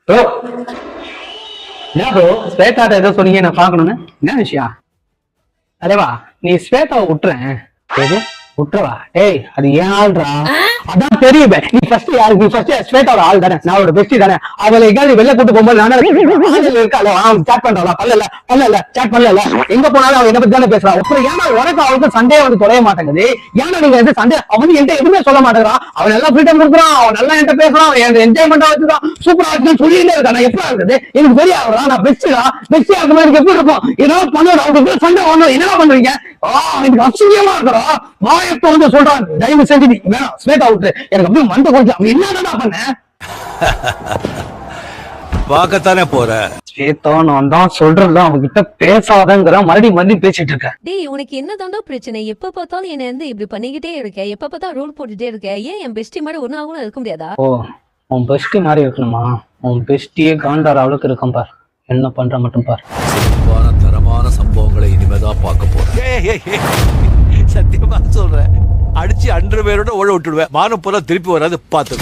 Bro என்ன bro ஸ்வேதாட்ட ஏதோ சொன்னீங்க நான் பார்க்கணும்னு என்ன விஷயம்? அரேவா நீ ஸ்வேதாவை விட்டுறேன். எது விட்டுறவா? ஏய் அது ஏன் ஆள்றா? அதான் தெரியுமே நீ ஃபர்ஸ்ட் யாரு? நீ ஃபர்ஸ்ட் ஸ்வேதாவோட ஆள் தானே, நான் அவளோட பெஸ்டி தானே. அவளை எங்கேயாவது வெளில கூட்டு போகும்போது நானும் இருக்காளே சாட் பண்றாளா? பண்ணல சாட் பண்ணல. எங்க போனாலும் அவன் என்ன பத்தி தானே பேசுறான். அப்புறம் ஏன்னா உனக்கு அவளுக்கு சண்டே வந்து தொலைய மாட்டேங்குது. ஏன்னா நீங்க வந்து சண்டே அவன் என்கிட்ட எதுவுமே சொல்ல மாட்டேங்கிறான். அவன் நல்லா ஃப்ரீடம் கொடுக்குறான், அவன் நல்லா என்கிட்ட பேசுறான், அவன் என்ஜாய்மெண்டா வச்சுக்கான், சூப்பரா இருக்குன்னு சொல்லிட்டே இருக்கான். நான் எப்படி இருக்குது எனக்கு தெரியா? நான் பெஸ்டா இருக்கும் எனக்கு எப்படி இருக்கும்? ஏதாவது பண்ணணும் அவங்களுக்கு சண்டை வரணும். என்ன பண்றீங்க? எனக்கு அசிங்கமா இருக்கிறா வாயத்தை வந்து சொல்றான். தயவு செஞ்சு நீ வேணாம் ஸ்வேதா விட்டு. எனக்கு அப்படியே மண்டை கொஞ்சம் அவன் என்னடா பண்ண பார்க்கத்தானே போற. ஸ்வேதா நான் தான் சொல்றேன்ல அவன்கிட்ட பேசாதங்கிற மறுபடியும் பேசிட்டு இருக்கேன். டேய் உனக்கு என்ன தாண்டா பிரச்சனை? எப்ப பார்த்தாலும் என்ன வந்து இப்படி பண்ணிக்கிட்டே இருக்க, எப்ப பார்த்தா ரோல் போட்டுட்டே இருக்க. ஏன் என் பெஸ்டி மாதிரி ஒன்னாகவும் இருக்க முடியாதா? ஓ உன் பெஸ்டி மாதிரி இருக்கணுமா? உன் பெஸ்டியே காண்டார் அளவுக்கு இருக்கும் பார். என்ன பண்ற மட்டும் பார். சிறப்பான தரமான சம்பவங்களை இனிமேதான் பார்க்க போறேன். சத்தியமா சொல்றேன், அடிச்சு 100 பேரோட ஓட விட்டுடுவேன். மானம் போல திருப்பி வராது பார்த்து.